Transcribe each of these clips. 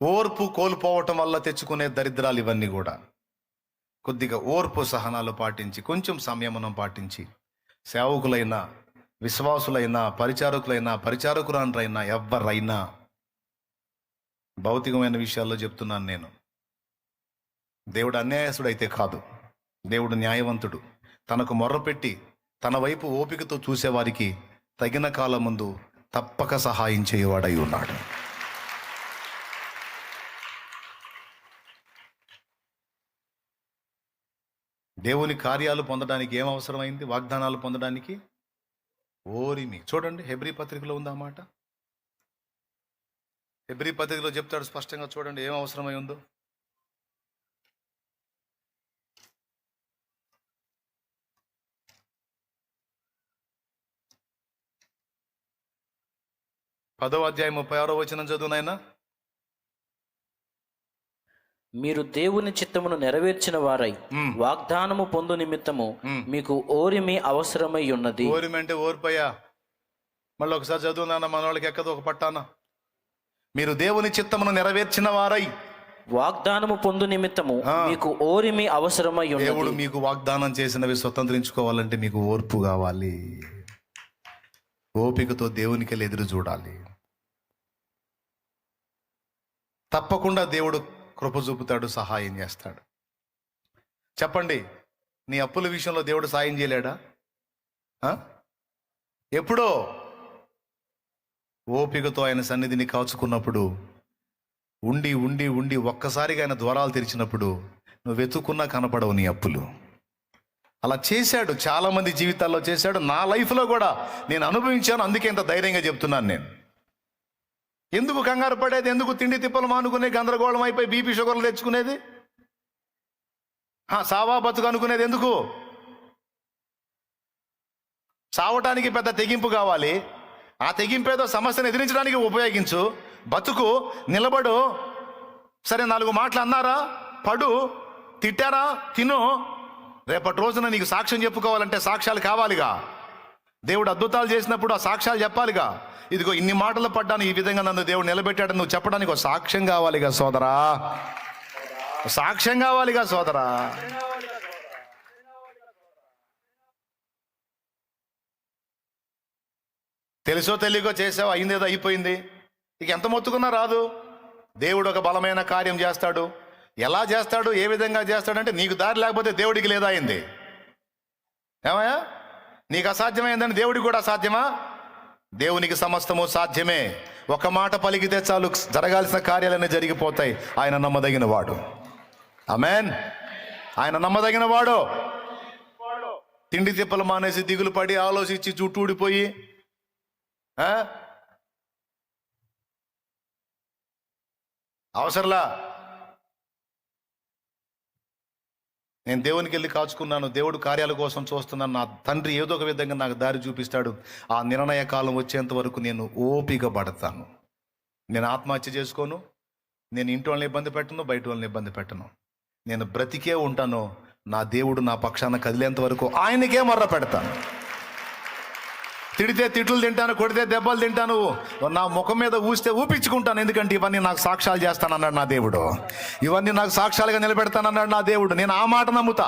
ఓర్పు కోల్పోవటం వల్ల తెచ్చుకునే దరిద్రాలు ఇవన్నీ కూడా. కొద్దిగా ఓర్పు సహనాలు పాటించి, కొంచెం సంయమనం పాటించి, సేవకులైనా, విశ్వాసులైనా, పరిచారకులైనా, పరిచారకురాండ్రైనా, ఎవరైనా, భౌతికమైన విషయాల్లో చెప్తున్నాను నేను, దేవుడు అన్యాయస్తుడైతే కాదు, దేవుడు న్యాయవంతుడు. తనకు మొర్రపెట్టి తన వైపు ఓపికతో చూసేవారికి తగిన కాలం ముందు తప్పక సహాయం చేయవాడై ఉన్నాడు. దేవుని కార్యాలు పొందడానికి ఏం అవసరమైంది? వాగ్దానాలు పొందడానికి ఓరిమి. చూడండి, హెబ్రీ పత్రికలో ఉంది ఆ మాట. హెబ్రీ పత్రికలో చెప్తాడు స్పష్టంగా. చూడండి ఏం అవసరమై ఉందో. పదో అధ్యాయం 36వ వచనం చదువు నాయనా. మీరు దేవుని చిత్తమును నెరవేర్చిన వారై వాగ్దానము పొందు నిమిత్తము మీకు ఓరిమి అవసరమై ఉన్నది. ఓరిమి అంటే ఓర్పయ్యా. మళ్ళీ ఒకసారి చదువు నాన్న, మన వాళ్ళకి ఎక్కదో ఒక పట్టాన. మీరు దేవుని చిత్తమును నెరవేర్చిన వారై వాగ్దానము పొందు నిమిత్తము మీకు ఓరిమి అవసరమై ఉన్నది. దేవుడు మీకు వాగ్దానం చేసినవి స్వతంత్రించుకోవాలంటే మీకు ఓర్పు కావాలి. ఓపికతో దేవునికి ఎదురు చూడాలి. తప్పకుండా దేవుడు కృప చూపుతాడు, సహాయం చేస్తాడు. చెప్పండి, నీ అప్పుల విషయంలో దేవుడు సాయం చేయలేడా? ఎప్పుడో ఓపికతో ఆయన సన్నిధిని కాచుకున్నప్పుడు, ఉండి ఉండి ఉండి ఒక్కసారిగా ఆయన ద్వారాలు తెరిచినప్పుడు నువ్వు వెతుక్కున్నా కనపడవు నీ అప్పులు. అలా చేశాడు, చాలామంది జీవితాల్లో చేశాడు. నా లైఫ్లో కూడా నేను అనుభవించాను. అందుకే ఇంత ధైర్యంగా చెప్తున్నాను నేను. ఎందుకు కంగారు పడేది? ఎందుకు తిండి తిప్పలు మానుకునే గందరగోళం అయిపోయి బీపీ షుగర్లు తెచ్చుకునేది? సావా బతుకు అనుకునేది ఎందుకు? సావటానికి పెద్ద తెగింపు కావాలి. ఆ తెగింపు ఏదో సమస్యను ఎదిరించడానికి ఉపయోగించు. బతుకు, నిలబడు. సరే, 4 మాటలు అన్నారా, పడు. తిట్టారా, తిను. రేపటి రోజున నీకు సాక్ష్యం చెప్పుకోవాలంటే సాక్ష్యాలు కావాలిగా. దేవుడు అద్భుతాలు చేసినప్పుడు ఆ సాక్ష్యాలు చెప్పాలిగా. ఇదిగో ఇన్ని మాటలు పడ్డాను, ఈ విధంగా నన్ను దేవుడు నిలబెట్టాడని నువ్వు చెప్పడానికి ఒక సాక్ష్యం కావాలిగా సోదరా. సాక్ష్యం కావాలిగా సోదరా. తెలుసో తెలియకో చేసావు, అయిందేదో అయిపోయింది. ఇక ఎంత మొత్తుకున్నా రాదు. దేవుడు ఒక బలమైన కార్యం చేస్తాడు. ఎలా చేస్తాడు, ఏ విధంగా చేస్తాడంటే, నీకు దారి లేకపోతే దేవుడికి లేదా అయింది. ఏమయ్యా, నీకు అసాధ్యమైందని దేవుడికి కూడా అసాధ్యమా? దేవునికి సమస్తము సాధ్యమే. ఒక మాట పలికితే చాలు, జరగాల్సిన కార్యాలన్నీ జరిగిపోతాయి. ఆయన నమ్మదగిన వాడు. ఆమేన్. ఆయన నమ్మదగిన వాడు. తిండి తిప్పలు మానేసి దిగులు పడి ఆలోచించి చుట్టూ ఊడిపోయి అవసరంలా. నేను దేవునికి వెళ్ళి కాచుకున్నాను, దేవుడు కార్యాల కోసం చూస్తున్నాను. నా తండ్రి ఏదో ఒక విధంగా నాకు దారి చూపిస్తాడు. ఆ నిర్ణయ కాలం వచ్చేంత వరకు నేను ఓపిక పడతాను. నేను ఆత్మహత్య చేసుకోను, నేను ఇంటి వాళ్ళని ఇబ్బంది పెట్టను, బయట వాళ్ళని ఇబ్బంది పెట్టను. నేను బ్రతికే ఉంటాను. నా దేవుడు నా పక్షాన కదిలేంత వరకు ఆయనకే మొర్ర పెడతాను. తిడితే తిట్లు తింటాను, కొడితే దెబ్బలు తింటాను, నా ముఖం మీద ఊస్తే ఊపించుకుంటాను. ఎందుకంటే ఇవన్నీ నాకు సాక్ష్యాలు చేస్తానన్నాడు నా దేవుడు. ఇవన్నీ నాకు సాక్ష్యాలుగా నిలబెడతానన్నాడు నా దేవుడు. నేను ఆ మాట నమ్ముతా,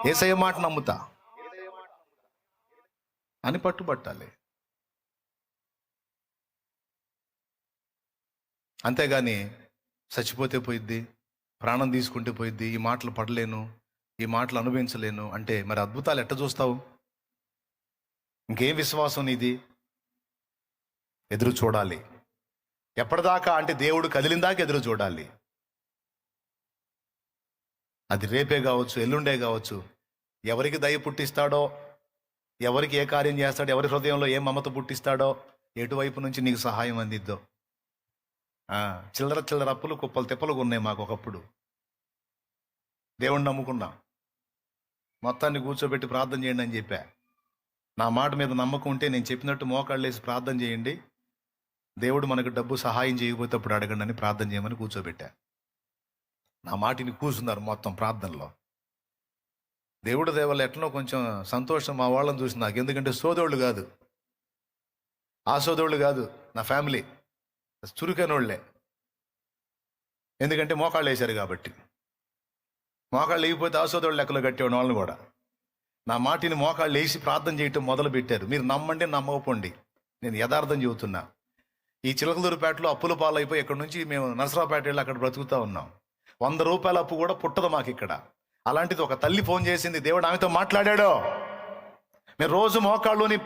యేసయ్య మాట నమ్ముతా అని పట్టుబట్టాలి. అంతేగాని చచ్చిపోతే పోయిద్ది, ప్రాణం తీసుకుంటే పోయిద్ది, ఈ మాటలు పడలేను, ఈ మాటలు అనుభవించలేను అంటే మరి అద్భుతాలు ఎట్ట చూస్తావు? ఇంకేం విశ్వాసం నీది? ఎదురు చూడాలి. ఎప్పటిదాకా అంటే దేవుడు కదిలిందాకా ఎదురు చూడాలి. అది రేపే కావచ్చు, ఎల్లుండే కావచ్చు. ఎవరికి దయ పుట్టిస్తాడో, ఎవరికి ఏ కార్యం చేస్తాడో, ఎవరి హృదయంలో ఏ మమత పుట్టిస్తాడో, ఎటువైపు నుంచి నీకు సహాయం అందిద్దో. చిల్లర చిల్లర అప్పులు కుప్పలు తిప్పలు ఉన్నాయి మాకు ఒకప్పుడు. దేవుణ్ణి నమ్ముకున్నా, మొత్తాన్ని కూర్చోబెట్టి ప్రార్థన చేయండి అని చెప్పా. నా మాట మీద నమ్మకం ఉంటే నేను చెప్పినట్టు మోకాళ్ళు వేసి ప్రార్థన చేయండి, దేవుడు మనకు డబ్బు సహాయం చేయకపోతే అప్పుడు అడగండి అని ప్రార్థన చేయమని కూర్చోబెట్టా. నా మాటిని కూర్చున్నారు మొత్తం ప్రార్థనలో. దేవుడు దేవల్ల ఎట్లనో కొంచెం సంతోషం మా వాళ్ళని చూసి నాకు. ఎందుకంటే సోదోళ్ళు కాదు, ఆ సోదోళ్ళు కాదు, నా ఫ్యామిలీ చురుకైన వాళ్ళే. ఎందుకంటే మోకాళ్ళు వేశారు కాబట్టి. మోకాళ్ళు వేయకపోతే ఆసోదోళ్ళు లెక్కలో కట్టేవాడు వాళ్ళని కూడా. నా మాటిని మోకాళ్ళు వేసి ప్రార్థన చేయటం మొదలు పెట్టారు. మీరు నమ్మండి నమ్మకపోండి, నేను యథార్థం చెబుతున్నా. ఈ చిలకలూరుపేటలో అప్పుల పాలైపోయి ఇక్కడ నుంచి మేము నరసరావుపేట వెళ్ళి అక్కడ బ్రతుకుతా ఉన్నాం. 100 రూపాయల అప్పు కూడా పుట్టదు మాకు ఇక్కడ. అలాంటిది ఒక తల్లి ఫోన్ చేసింది, దేవుడు ఆమెతో మాట్లాడాడు. మేము రోజు మోకాళ్ళుని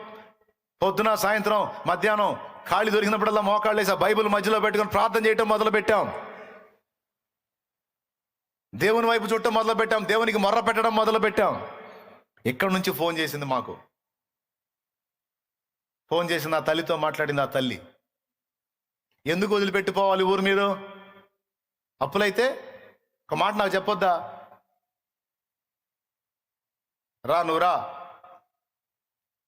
పొద్దున సాయంత్రం మధ్యాహ్నం ఖాళీ దొరికినప్పుడల్లా మోకాళ్ళు వేసి బైబిల్ మధ్యలో పెట్టుకొని ప్రార్థన చేయటం మొదలు పెట్టాం. దేవుని వైపు చూడటం మొదలు పెట్టాం. దేవునికి మొర్ర పెట్టడం మొదలు పెట్టాం. ఎక్కడి నుంచి ఫోన్ చేసింది మాకు. ఫోన్ చేసింది ఆ తల్లితో మాట్లాడింది. ఆ తల్లి, ఎందుకు వదిలిపెట్టిపోవాలి ఊరు మీరు? అప్పులైతే ఒక మాట నాకు చెప్పొద్దా? రా, నువ్వు రా,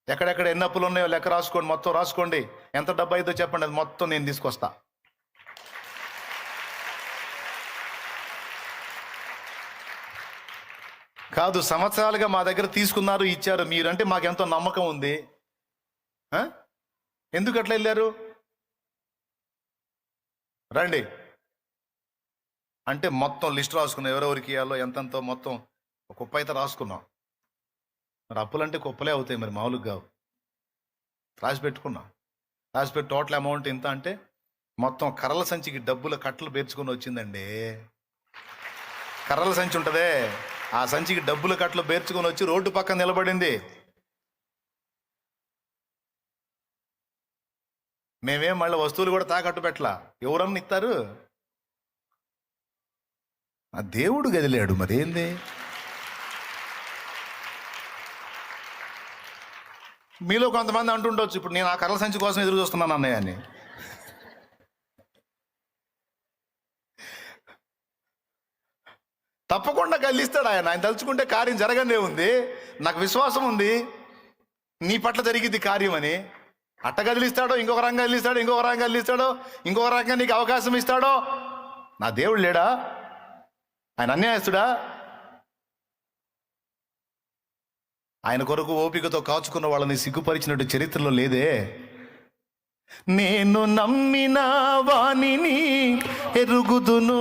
ఎక్కడెక్కడ ఎన్ని అప్పులు ఉన్నాయో లెక్క రాసుకోండి, మొత్తం రాసుకోండి, ఎంత డబ్బు అయిదో చెప్పండి, అది మొత్తం నేను తీసుకొస్తా. కాదు, సంవత్సరాలుగా మా దగ్గర తీసుకున్నారు, ఇచ్చారు. మీరంటే మాకెంతో నమ్మకం ఉంది. ఎందుకు అట్లా వెళ్ళారు? రండి అంటే మొత్తం లిస్ట్ రాసుకున్నాం, ఎవరెవరికి ఇవ్వాలో ఎంతంతో మొత్తం ఒక కుప్ప అయితే రాసుకున్నాం. మరి అప్పులంటే కుప్పలే అవుతాయి, మరి మామూలుగా కావు. రాసి పెట్టుకున్నాం. రాసిపెట్టి టోటల్ అమౌంట్ ఎంత అంటే మొత్తం కర్రల సంచికి డబ్బుల కట్టలు పేర్చుకొని వచ్చిందండి. కర్రల సంచి ఉంటుందే, ఆ సంచికి డబ్బుల కట్టలు పేర్చుకొని వచ్చి రోడ్డు పక్కన నిలబడింది. మేమేం మళ్ళీ వస్తువులు కూడా తాకట్టు పెట్టలా. ఎవరన్నా ఇస్తారు? ఆ దేవుడు గదిలేడు, మరేంది? మీలో కొంతమంది అంటుండొచ్చు, ఇప్పుడు నేను ఆ కర్రల సంచి కోసం ఎదురు చూస్తున్నాను అన్నయ్య అని. తప్పకుండా కదిలిస్తాడు ఆయన. ఆయన తలుచుకుంటే కార్యం జరగనే ఉంది. నాకు విశ్వాసం ఉంది నీ పట్ల జరిగింది కార్యం అని. అట్ట కదిలిస్తాడో, ఇంకొక రంగం కదిలిస్తాడో, ఇంకొక రంగం కదిలిస్తాడో, ఇంకొక రంగం నీకు అవకాశం ఇస్తాడో. నా దేవుడు లేడా? ఆయన అన్యాయస్తుడా? ఆయన కొరకు ఓపికతో కాచుకున్న వాళ్ళని సిగ్గుపరిచినట్టు చరిత్రలో లేదే. నేను నమ్మిన వానిని ఎరుగుదును,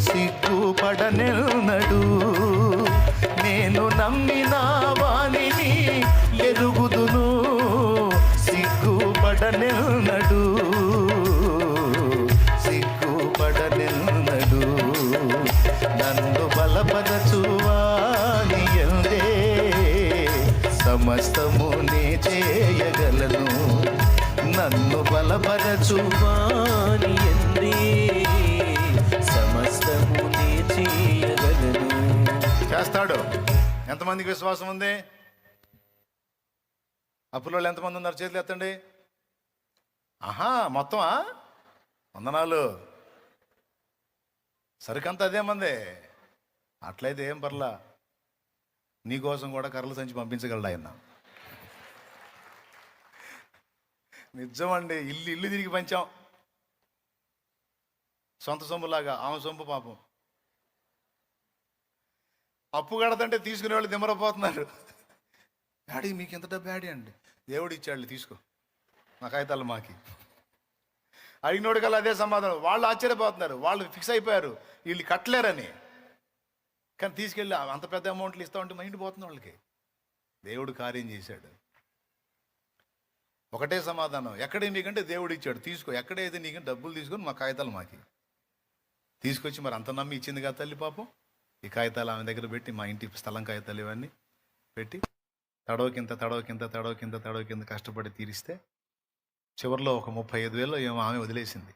సిగ్గుపడనెన్నడు. నేను నమ్మిన వానిని ఎరుగుదును, సిగ్గుపడనెన్నడు, సిగ్గుపడనెన్నడు. నన్ను బలపరచువాని యందే సమస్తము నే చేయగలను. నన్ను బలపరచువాని యందే సమస్తము నే చేయగలను. చేస్తాడు. ఎంతమందికి విశ్వాసం ఉంది? అప్పులో ఎంతమంది ఉన్నారు? చేతులు ఎత్తండి. ఆహా, మొత్తమా? వందనాలు. సరికంతా అదే మందే. అట్లయితే ఏం పర్లా, నీకోసం కూడా కర్రల సంచి పంపించగలడు ఆయన. నిజమండి. ఇల్లు తిరిగి పంచాం, సొంత సొమ్ములాగా. ఆమె సొమ్ము పాపం. అప్పు కడతంటే తీసుకునే వాళ్ళు దిమ్మరపోతున్నారు. డాడీ మీకు ఎంత డబ్బు డాడీ అండి? దేవుడు ఇచ్చాడు, తీసుకో, నా కాగితాలు మాకి. అడిగినోడు కల్లా అదే సమాధానం. వాళ్ళు ఆశ్చర్యపోతున్నారు, వాళ్ళు ఫిక్స్ అయిపోయారు వీళ్ళు కట్టలేరని. కానీ తీసుకెళ్ళి అంత పెద్ద అమౌంట్లు ఇస్తా ఉంటే మైండ్ పోతుంది వాళ్ళకి. దేవుడు కార్యం చేశాడు. ఒకటే సమాధానం, ఎక్కడే మీకంటే దేవుడు ఇచ్చాడు, తీసుకో. ఎక్కడైతే నీకంటే డబ్బులు తీసుకొని మా కాగితాలు మాకి తీసుకొచ్చి, మరి అంత నమ్మి ఇచ్చింది కదా తల్లి పాపం. ఈ కాగితాలు ఆమె దగ్గర పెట్టి, మా ఇంటి స్థలం కాగితాలు ఇవన్నీ పెట్టి తడవకింత కష్టపడి తీరిస్తే చివరిలో ఒక 35,000 ఏమో ఆమె వదిలేసింది.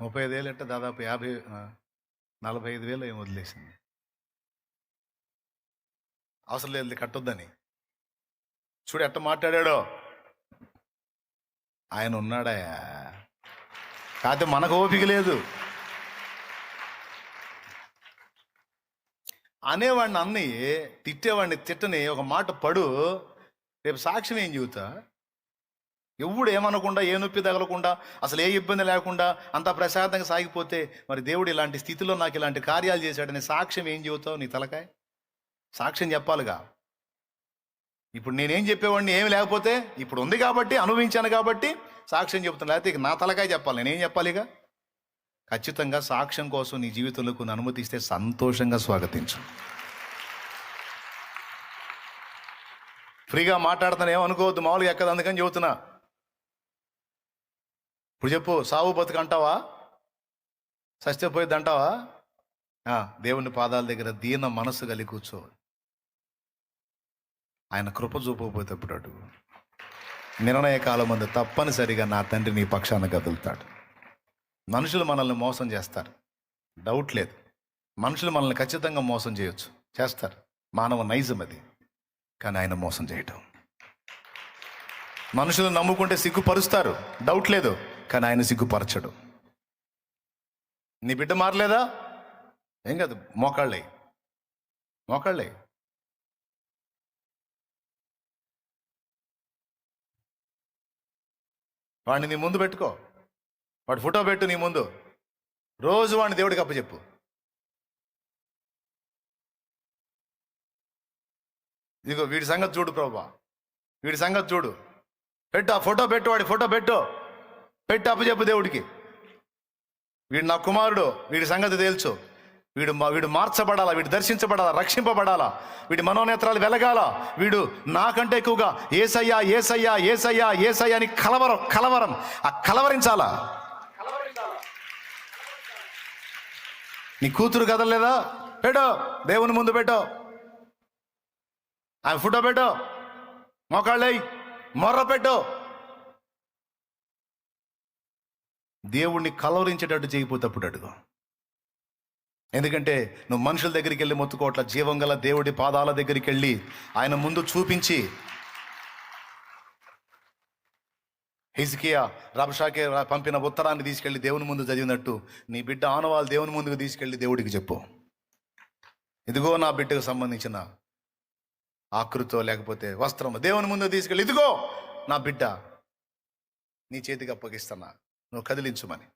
35,000 అంటే దాదాపు 45,000 ఏమో వదిలేసింది. అవసరం లేదు కట్టొద్దని. చూడు ఎట్ట మాట్లాడాడో. ఆయన ఉన్నాడా? కాకపోతే మనకు ఓపిక లేదు. అనేవాడిని అన్ని, తిట్టేవాడిని తిట్టని, ఒక మాట పడు, రేపు సాక్ష్యం ఏం చెబుతా? ఎవ్వడు ఏమనకుండా, ఏ నొప్పి తగలకుండా, అసలు ఏ ఇబ్బంది లేకుండా అంతా ప్రశాంతంగా సాగిపోతే, మరి దేవుడు ఇలాంటి స్థితిలో నాకు ఇలాంటి కార్యాలు చేశాడని సాక్ష్యం ఏం చెబుతావు? నీ తలకాయ సాక్ష్యం చెప్పాలిగా. ఇప్పుడు నేనేం చెప్పేవాడిని ఏమి లేకపోతే, ఇప్పుడు ఉంది కాబట్టి, అనుభవించాను కాబట్టి సాక్ష్యం చెప్తున్నా, లేకపోతే ఇక నా తలకాయ చెప్పాలి, నేనేం చెప్పాలి? ఇక ఖచ్చితంగా సాక్ష్యం కోసం నీ జీవితంలో కొన్ని అనుమతిస్తే సంతోషంగా స్వాగతించు. ఫ్రీగా మాట్లాడుతాను ఏమనుకోవద్దు, మామూలుగా ఎక్కదు, అందుకని చెబుతున్నా. ఇప్పుడు చెప్పు, సావు బతుకు అంటావా? సత్యపోయిద్ది అంటావా? దేవుని పాదాల దగ్గర దీన మనసు కలిగి కూర్చో. ఆయన కృప చూపకపోతే అప్పుడు అడుగు. నిర్ణయ కాలం ముందు తప్పనిసరిగా నా తండ్రి నీ పక్షాన కదులుతాడు. మనుషులు మనల్ని మోసం చేస్తారు, డౌట్ లేదు. మనుషులు మనల్ని ఖచ్చితంగా మోసం చేయొచ్చు, చేస్తారు, మానవ నైజం అది. కానీ ఆయన మోసం చేయటం. మనుషులు నమ్ముకుంటే సిగ్గుపరుస్తారు, డౌట్ లేదు. కానీ ఆయన సిగ్గుపరచడు. నీ బిడ్డ మారలేదా? ఏం కాదు, మోకాళ్ళే. వాడిని నీ ముందు పెట్టుకో, వాడి ఫోటో పెట్టు నీ ముందు. రోజు వాడిని దేవుడికి అప్పచెప్పు. ఇదిగో వీడి సంగతి చూడు ప్రభువా, వీడి సంగతి చూడు. పెట్టు, ఆ ఫోటో పెట్టు, వాడి ఫోటో పెట్టు అప్పచెప్పు దేవుడికి. వీడు నా కుమారుడు, వీడి సంగతి తేల్చు. వీడు మార్చబడాలా, వీడు దర్శించబడాలా, రక్షింపబడాలా, వీడి మనోనేత్రాలు వెలగాల. వీడు నాకంటే ఎక్కువగా యేసయ్యా యేసయ్యా యేసయ్యా యేసయ్యా అని కలవరం కలవరించాలా. నీ కూతురు కదలలేదా? పెట్టు, దేవుని ముందు పెట్టు, ఆయన ఫోటో పెట్టు, మోకాళ్ళేయ్, మొర్ర పెట్టు. దేవుణ్ణి కలవరించేటట్టు చేయకపోతేప్పుడు అడుగు. ఎందుకంటే నువ్వు మనుషుల దగ్గరికి వెళ్ళి మొత్తుకోవట్ల, జీవం గల దేవుడి పాదాల దగ్గరికి వెళ్ళి ఆయన ముందు చూపించి. హిజ్కియా రబ్షాకే పంపిన ఉత్తరాన్ని తీసుకెళ్లి దేవుని ముందు చదివినట్టు నీ బిడ్డ ఆనవాళ్ళు దేవుని ముందుకు తీసుకెళ్లి దేవుడికి చెప్పు. ఇదిగో నా బిడ్డకు సంబంధించిన ఆకృతో లేకపోతే వస్త్రము దేవుని ముందు తీసుకెళ్ళి, ఇదిగో నా బిడ్డ నీ చేతికి అప్పగిస్తున్నా, నువ్వు కదిలించుమని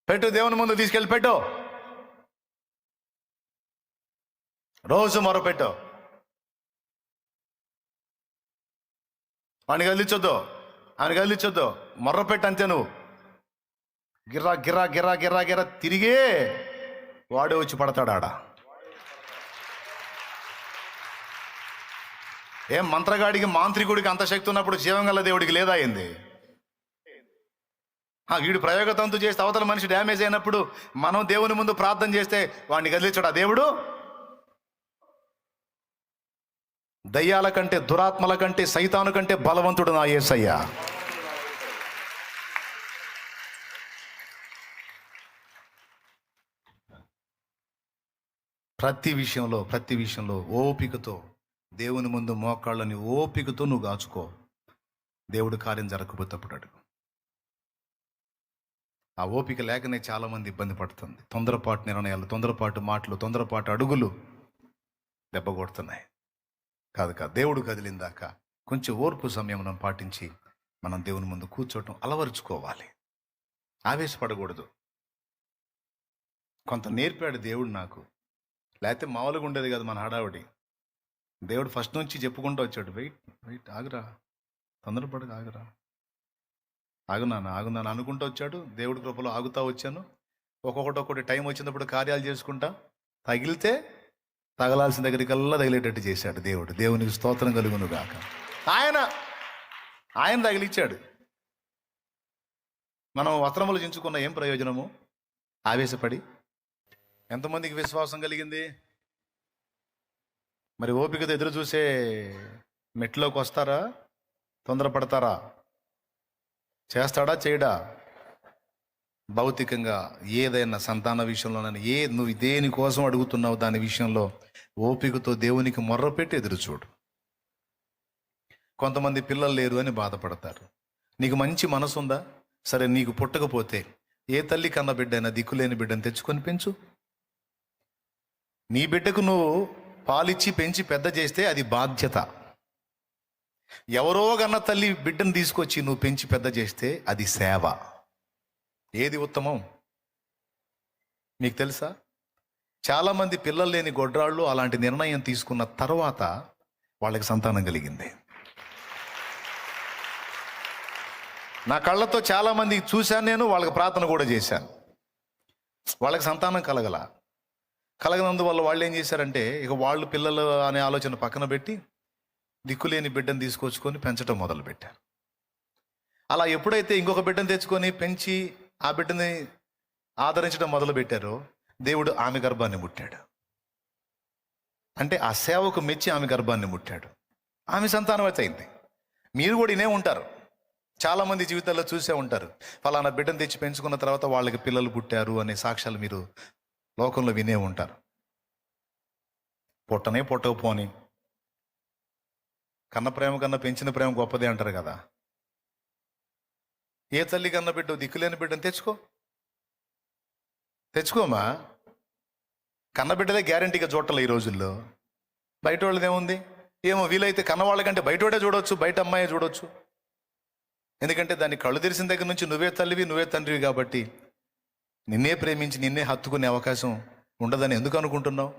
పెట్టు. దేవుని ముందు తీసుకెళ్ళి పెట్టు, రోజు మొరపెట్టు. వాడిని కదిలించొద్దు, ఆయన కదిలించొద్దు, మొర్రపెట్టు అంతే. నువ్వు గిర్రా గిర్రా గిర్రా గిర్రా గిర్రా తిరిగే వాడే వచ్చి పడతాడు ఆడ. ఏం మంత్రగాడికి మాంత్రికుడికి అంత శక్తి ఉన్నప్పుడు జీవం గల దేవుడికి లేదా అయింది? వీడు ప్రయోగతంతు చేస్తే అవతల మనిషి డ్యామేజ్ అయినప్పుడు మనం దేవుని ముందు ప్రార్థన చేస్తే వాడిని కదిలించడా దేవుడు? దయ్యాల కంటే, దురాత్మల కంటే, సైతాను కంటే బలవంతుడు నా యేసయ్య. ప్రతి విషయంలో ఓపికతో దేవుని ముందు మోకాళ్ళని ఓపికతో నువ్వు కాచుకో. దేవుడు కార్యం జరగకపోతేప్పుడు అడుగు. ఆ ఓపిక లేకనే చాలామంది ఇబ్బంది పడుతుంది. తొందరపాటు నిర్ణయాలు, తొందరపాటు మాటలు, తొందరపాటు అడుగులు దెబ్బ కొడుతున్నాయి. కాదు, దేవుడు కదిలిందాక కొంచెం ఓర్పు సంయమనం పాటించి మనం దేవుని ముందు కూర్చోవటం అలవరుచుకోవాలి. ఆవేశపడకూడదు. కొంత నేర్పాడు దేవుడు నాకు, లేకపోతే మామూలుగా ఉండేది కదా మన హడావుడి. దేవుడు ఫస్ట్ నుంచి చెప్పుకుంటూ వచ్చాడు, వెయిట్ ఆగురా, తొందరపడగా ఆగునాను అనుకుంటూ వచ్చాడు. దేవుడి కృపలో ఆగుతా వచ్చాను. ఒక్కొక్కటి టైం వచ్చినప్పుడు కార్యాలు చేసుకుంటా, తగిలితే తగలాల్సిన దగ్గరికల్లా తగిలేటట్టు చేశాడు దేవుడు. దేవునికి స్తోత్రం కలుగును గాక. ఆయన తగిలిచ్చాడు. మనం వస్త్రములు చించుకున్న ఏం ప్రయోజనము? ఆవేశపడి. ఎంతమందికి విశ్వాసం కలిగింది? మరి ఓపికతో ఎదురు చూసే మెట్లోకి వస్తారా? తొందరపడతారా? చేస్తాడా చేయడా? భౌతికంగా ఏదైనా సంతాన విషయంలోనైనా నువ్వు దేని కోసం అడుగుతున్నావు దాని విషయంలో ఓపికతో దేవునికి మొర్రపెట్టి ఎదురు చూడు. కొంతమంది పిల్లలు లేరు అని బాధపడతారు. నీకు మంచి మనసు ఉందా? సరే, నీకు పుట్టకపోతే ఏ తల్లి కన్న బిడ్డైనా దిక్కులేని బిడ్డను తెచ్చుకొని పెంచు. నీ బిడ్డకు నువ్వు పాలిచ్చి పెంచి పెద్ద చేస్తే అది బాధ్యత. ఎవరో కన్న తల్లి బిడ్డను తీసుకొచ్చి నువ్వు పెంచి పెద్ద చేస్తే అది సేవ. ఏది ఉత్తమం? మీకు తెలుసా? చాలామంది పిల్లలు లేని గొడ్రాళ్ళు అలాంటి నిర్ణయం తీసుకున్న తర్వాత వాళ్ళకి సంతానం కలిగింది. నా కళ్ళతో చాలా మంది చూశాను, నేను వాళ్ళకి ప్రార్థన కూడా చేశాను. వాళ్ళకి సంతానం కలగనందువల్ల వాళ్ళు ఏం చేశారంటే, ఇక వాళ్ళు పిల్లలు అనే ఆలోచన పక్కన పెట్టి దిక్కులేని బిడ్డను తీసుకొచ్చుకొని పెంచడం మొదలుపెట్టారు. అలా ఎప్పుడైతే ఇంకొక బిడ్డను తెచ్చుకొని పెంచి ఆ బిడ్డని ఆదరించడం మొదలు పెట్టారో, దేవుడు ఆమె గర్భాన్ని ముట్టాడు. అంటే ఆ సేవకు మెచ్చి ఆమె గర్భాన్ని ముట్టాడు. ఆమె సంతానం అయితే అయింది. మీరు కూడా ఇనే ఉంటారు, చాలామంది జీవితాల్లో చూసే ఉంటారు. ఫలానా బిడ్డను తెచ్చి పెంచుకున్న తర్వాత వాళ్ళకి పిల్లలు పుట్టారు అనే సాక్ష్యాలు మీరు లోకంలో వినే ఉంటారు. పుట్టకపోని కన్న ప్రేమ కన్నా పెంచిన ప్రేమ గొప్పదే అంటారు కదా. ఏ తల్లి కన్న బిడ్డ దిక్కులేని బిడ్డను తెచ్చుకోమా. కన్నబిడ్డలే గ్యారంటీగా చూడాలి ఈ రోజుల్లో. బయట వాళ్ళది ఏముంది, ఏమో వీలైతే కన్నవాళ్ళకంటే బయటోడే చూడవచ్చు, బయట అమ్మాయి చూడవచ్చు. ఎందుకంటే దాన్ని కళ్ళు తెరిసిన దగ్గర నుంచి నువ్వే తల్లివి, నువ్వే తండ్రివి కాబట్టి నిన్నే ప్రేమించి నిన్నే హత్తుకునే అవకాశం ఉండదని ఎందుకు అనుకుంటున్నావు?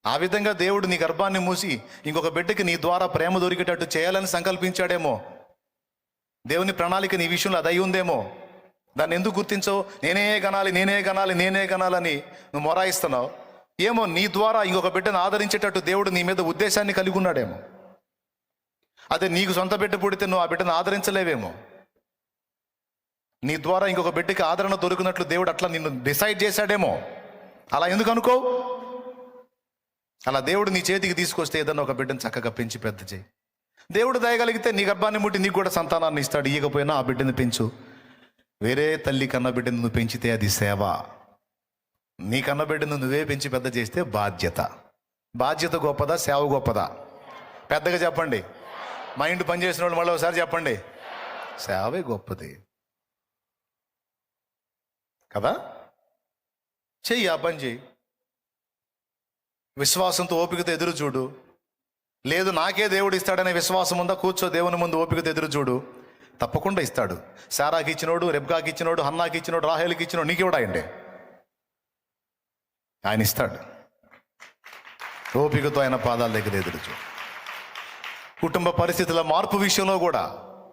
ఆ విధంగా దేవుడు నీ గర్భాన్ని మూసి ఇంకొక బిడ్డకి నీ ద్వారా ప్రేమ దొరికేటట్టు చేయాలని సంకల్పించాడేమో. దేవుని ప్రణాళిక నీ విషయంలో అది అయి ఉందేమో. దాన్ని ఎందుకు గుర్తించవు? నేనే కనాలని నువ్వు మొరాయిస్తున్నావు. ఏమో నీ ద్వారా ఇంకొక బిడ్డను ఆదరించేటట్టు దేవుడు నీ మీద ఉద్దేశాన్ని కలిగి ఉన్నాడేమో. అదే నీకు సొంత బిడ్డ పుడితే నువ్వు ఆ బిడ్డను ఆదరించలేవేమో. నీ ద్వారా ఇంకొక బిడ్డకి ఆదరణ దొరికినట్లు దేవుడు అట్లా నిన్ను డిసైడ్ చేశాడేమో. అలా ఎందుకు అనుకో? అలా దేవుడు నీ చేతికి తీసుకొస్తే ఏదన్నా ఒక బిడ్డను చక్కగా పెంచి పెద్ద చేయి. దేవుడు దయగలిగితే నీ గర్భాన్ని ముట్టి నీకు కూడా సంతానాన్ని ఇస్తాడు. ఇయ్యకపోయినా ఆ బిడ్డను పెంచు. వేరే తల్లి కన్న బిడ్డను నువ్వు పెంచితే అది సేవ. నీ కన్న బిడ్డను నువ్వే పెంచి పెద్ద చేస్తే బాధ్యత గొప్పదా, సేవ గొప్పదా? పెద్దగా చెప్పండి. మైండ్ పనిచేసిన వాళ్ళు మళ్ళీ ఒకసారి చెప్పండి. సేవే గొప్పది కదా. చెయ్యి, ఆ పని చెయ్యి. విశ్వాసంతో ఓపికతో ఎదురు చూడు. లేదు నాకే దేవుడు ఇస్తాడనే విశ్వాసం ఉందా? కూర్చో, దేవుని ముందు ఓపికతో ఎదురు చూడు. తప్పకుండా ఇస్తాడు. శారాకి ఇచ్చినోడు, రెబ్కాకి ఇచ్చినోడు, హన్నాకి ఇచ్చినోడు, రాహేలుకి ఇచ్చినోడు నీకు ఇవ్వడాయండి. ఆయన ఇస్తాడు. ఓపికతో ఆయన పాదాల దగ్గర ఎదురు చూడు. కుటుంబ పరిస్థితుల మార్పు విషయంలో కూడా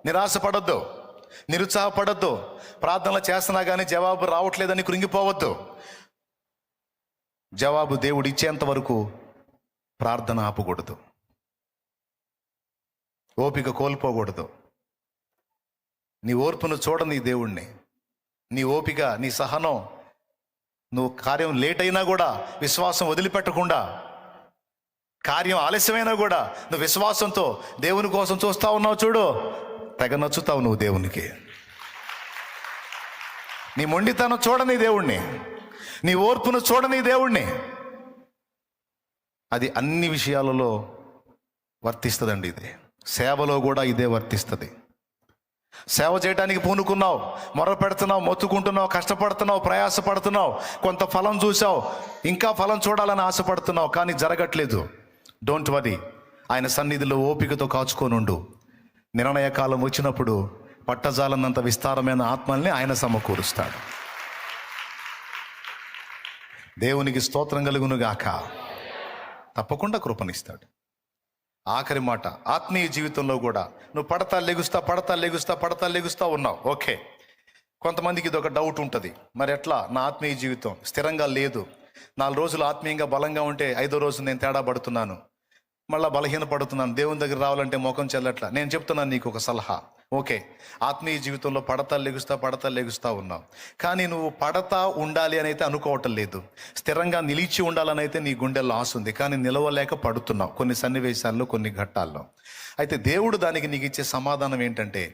నిరాశపడొద్దు, నిరుత్సాహపడొద్దు. ప్రార్థనలు చేస్తున్నా కానీ జవాబు రావట్లేదని కృంగిపోవద్దు. జవాబు దేవుడు ఇచ్చేంత వరకు ప్రార్థన ఆపకూడదు, ఓపిక కోల్పోకూడదు. నీ ఓర్పును చూడని దేవుణ్ణి, నీ ఓపిక, నీ సహనం, నువ్వు కార్యం లేట్ అయినా కూడా విశ్వాసం వదిలిపెట్టకుండా, కార్యం ఆలస్యమైనా కూడా నువ్వు విశ్వాసంతో దేవుని కోసం చూస్తా ఉన్నావు చూడు, తెగ నచ్చుతావు నువ్వు దేవునికి. నీ మొండితనం చూడని దేవుణ్ణి, నీ ఓర్పును చూడని దేవుణ్ణి. అది అన్ని విషయాలలో వర్తిస్తుందండి. ఇదే సేవలో కూడా ఇదే వర్తిస్తుంది. సేవ చేయడానికి పూనుకున్నావు, మొర పెడుతున్నావు, మొత్తుకుంటున్నావు, కష్టపడుతున్నావు, ప్రయాసపడుతున్నావు, కొంత ఫలం చూసావు, ఇంకా ఫలం చూడాలని ఆశపడుతున్నావు, కానీ జరగట్లేదు. Don't worry. ఆయన సన్నిధిలో ఓపికతో కాచుకోనుండు. నిర్ణయ కాలం వచ్చినప్పుడు పట్టజాలన్నంత విస్తారమైన ఆత్మల్ని ఆయన సమకూరుస్తాడు. దేవునికి స్తోత్రం కలుగును గాక. తప్పకుండా కృపనిస్తాడు. ఆఖరి మాట, ఆత్మీయ జీవితంలో కూడా నువ్వు పడతా లెగుస్తా ఉన్నావు. ఓకే, కొంతమందికి ఇది ఒక డౌట్ ఉంటుంది. మరి ఎట్లా నా ఆత్మీయ జీవితం స్థిరంగా లేదు, 4 రోజులు ఆత్మీయంగా బలంగా ఉంటే 5వ రోజు నేను తేడా పడుతున్నాను, మళ్ళీ బలహీన పడుతున్నాను, దేవుని దగ్గర రావాలంటే ముఖం చెల్లట్లా. నేను చెప్తున్నాను నీకు ఒక సలహా. ఓకే, ఆత్మీయ జీవితంలో పడతా లెగుస్తా ఉన్నావు, కానీ నువ్వు పడతా ఉండాలి అని అయితే అనుకోవటం లేదు. స్థిరంగా నిలిచి ఉండాలని అయితే నీ గుండెల్లో ఆశ ఉంది, కానీ నిలవలేక పడుతున్నావు కొన్ని సన్నివేశాల్లో, కొన్ని ఘట్టాల్లో. అయితే దేవుడు దానికి నీకు ఇచ్చే సమాధానం ఏంటంటే,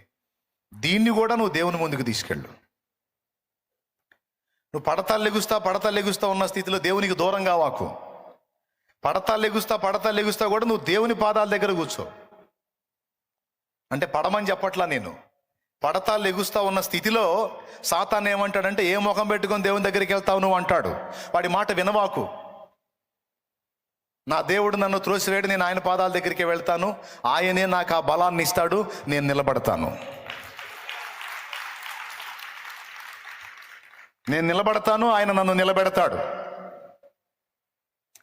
దీన్ని కూడా నువ్వు దేవుని ముందుకు తీసుకెళ్ళు. నువ్వు పడతా లెగుస్తా ఉన్న స్థితిలో దేవునికి దూరం కావాకు. పడతా లెగుస్తా కూడా నువ్వు దేవుని పాదాల దగ్గర కూర్చో. అంటే పడమని చెప్పట్లా నేను. పడతా లెగుస్తా ఉన్న స్థితిలో సాతాను ఏమంటాడంటే, ఏ ముఖం పెట్టుకొని దేవుని దగ్గరికి వెళ్తావు నువ్వు అంటాడు. వాడి మాట వినవాకు. నా దేవుడు నన్ను త్రోసివేయడు, నేను ఆయన పాదాల దగ్గరికి వెళ్తాను, ఆయనే నాకు ఆ బలాన్ని ఇస్తాడు, నేను నిలబడతాను. ఆయన నన్ను నిలబెడతాడు.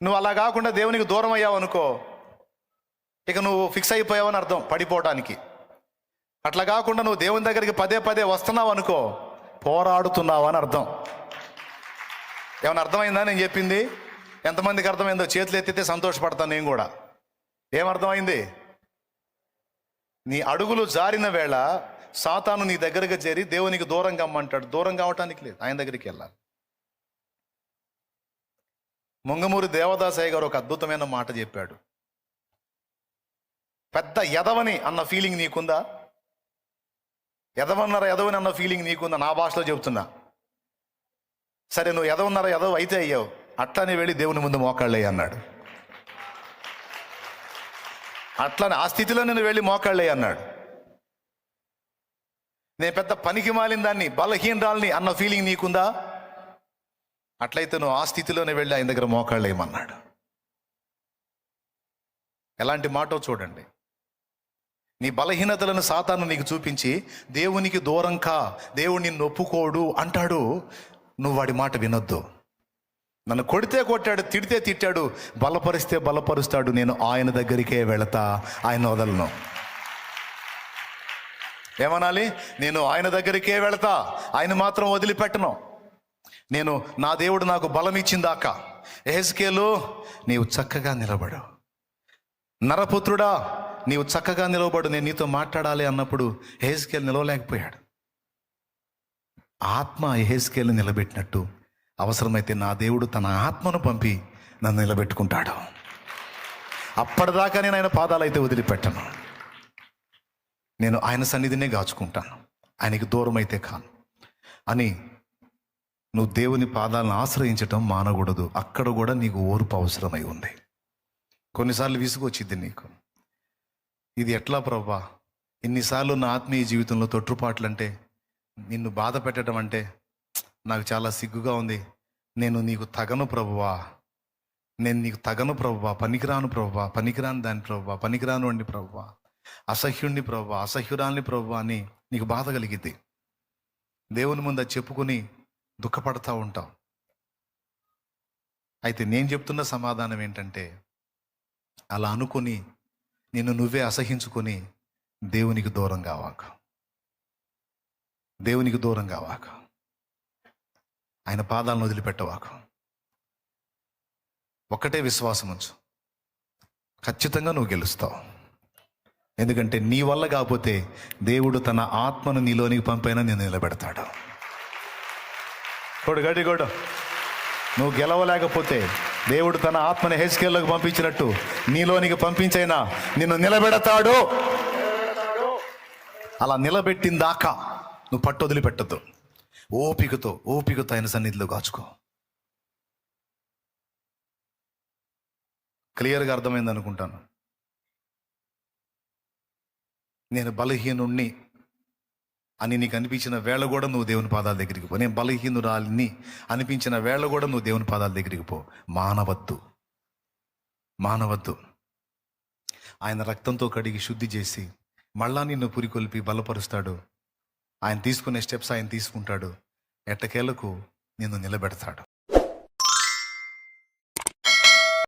నువ్వు అలా కాకుండా దేవునికి దూరం అయ్యావు అనుకో, ఇక నువ్వు ఫిక్స్ అయిపోయావని అర్థం పడిపోవడానికి. అట్లా కాకుండా నువ్వు దేవుని దగ్గరికి పదే పదే వస్తున్నావు అనుకో, పోరాడుతున్నావు అని అర్థం. ఏమైనా అర్థమైందా నేను చెప్పింది? ఎంతమందికి అర్థమైందో చేతులు ఎత్తితే సంతోషపడతాను నేను కూడా. ఏమర్థమైంది? నీ అడుగులు జారిన వేళ సాతాను నీ దగ్గరకు చేరి దేవునికి దూరం కమ్మంటాడు. దూరం కావటానికి లేదు, ఆయన దగ్గరికి వెళ్ళాలి. ముంగమూరి దేవదాసయ్య గారు ఒక అద్భుతమైన మాట చెప్పాడు. పెద్ద ఎదవని అన్న ఫీలింగ్ నీకుందా? ఎదవని అన్న ఫీలింగ్ నీకుందా? నా భాషలో చెబుతున్నా. సరే, నువ్వు ఎదవ అయితే అయ్యావు, అట్లానే వెళ్ళి దేవుని ముందు మోకాళ్ళయ్య అన్నాడు. అట్లానే ఆ స్థితిలో నేను వెళ్ళి మోకాళ్ళయ్య అన్నాడు. నేను పెద్ద పనికి మాలిన దాన్ని, బలహీనరాల్ని అన్న ఫీలింగ్ నీకుందా? అట్లయితే నువ్వు ఆ స్థితిలోనే వెళ్ళి ఆయన దగ్గర మోకాళ్ళేయమన్నాడు. ఎలాంటి మాటో చూడండి. నీ బలహీనతలను సాతాను నీకు చూపించి దేవునికి దూరం కా, దేవుడు నిన్ను ఒప్పుకోడు అంటాడు. నువ్వు వాడి మాట వినొద్దు. నన్ను కొడితే కొట్టాడు, తిడితే తిట్టాడు, బలపరిస్తే బలపరుస్తాడు. నేను ఆయన దగ్గరికే వెళతా, ఆయన వదలను. ఏమనాలి? నేను ఆయన దగ్గరికే వెళతా, ఆయన మాత్రం వదిలిపెట్టను. నేను, నా దేవుడు నాకు బలం ఇచ్చిందాక, యెహెజ్కేలు నీవు చక్కగా నిలబడు, నరపుత్రుడా నీవు చక్కగా నిలబడు, నేను నీతో మాట్లాడాలి అన్నప్పుడు యెహెజ్కేలు నిలవలేకపోయాడు. ఆత్మ యెహెజ్కేలు నిలబెట్టినట్టు అవసరమైతే నా దేవుడు తన ఆత్మను పంపి నన్ను నిలబెట్టుకుంటాడు. అప్పటిదాకా నేను ఆయన పాదాలు అయితే వదిలిపెట్టను. నేను ఆయన సన్నిధినే గాచుకుంటాను, ఆయనకి దూరం అయితే కాను అని. నువ్వు దేవుని పాదాలను ఆశ్రయించటం మానకూడదు. అక్కడ కూడా నీకు ఓర్పు అవసరమై ఉంది. కొన్నిసార్లు విసుగొచ్చిద్ది నీకు. ఇది ఎట్లా ప్రభా, ఇన్నిసార్లు నా ఆత్మీయ జీవితంలో తొట్టుపాట్లు అంటే, నిన్ను బాధ పెట్టడం అంటే నాకు చాలా సిగ్గుగా ఉంది. నేను నీకు తగను ప్రభువా, నేను నీకు తగను ప్రభువా, పనికిరాను ప్రభువా, పనికిరాను దాని ప్రభువా, పనికిరాను అండి ప్రభువా, అసహ్యుణ్ణి ప్రభువా, అసహ్యురాల్ని ప్రభువా అని నీకు బాధ కలిగిద్ది. దేవుని ముందు చెప్పుకొని దుఃఖపడతా ఉంటావు. అయితే నేను చెప్తున్న సమాధానం ఏంటంటే, అలా అనుకొని నిన్ను నువ్వే అసహించుకొని దేవునికి దూరం కావాక, దేవునికి దూరం కావాక, ఆయన పాదాలను వదిలిపెట్టవాక. ఒక్కటే విశ్వాసం ఉంచు, ఖచ్చితంగా నువ్వు గెలుస్తావు. ఎందుకంటే నీ వల్ల కాకపోతే దేవుడు తన ఆత్మను నీలోనికి పంపైనా నేను నిలబెడతాడు. గడి నువ్వు గెలవలేకపోతే దేవుడు తన ఆత్మని యెహెజ్కేలులోకి పంపించినట్టు నీలోనికి పంపించైనా నిన్ను నిలబెడతాడు. అలా నిలబెట్టిన దాకా నువ్వు పట్టు వదిలిపెట్టద్దు. ఓపికతో ఆయన సన్నిధిలో కాచుకో. క్లియర్గా అర్థమైంది అనుకుంటాను. నేను బలహీనుణ్ణి అని నీకు అనిపించిన వేళ కూడా నువ్వు దేవుని పాదాల దగ్గరికి పో. నేను బలహీనురాలిని అనిపించిన వేళ కూడా నువ్వు దేవుని పాదాల దగ్గరికి పో. మానవద్దు. ఆయన రక్తంతో కడిగి శుద్ధి చేసి మళ్ళా నిన్ను పురికొల్పి బలపరుస్తాడు. ఆయన తీసుకునే స్టెప్స్ ఆయన తీసుకుంటాడు. ఎట్టకేలకు నిన్ను నిలబెడతాడు.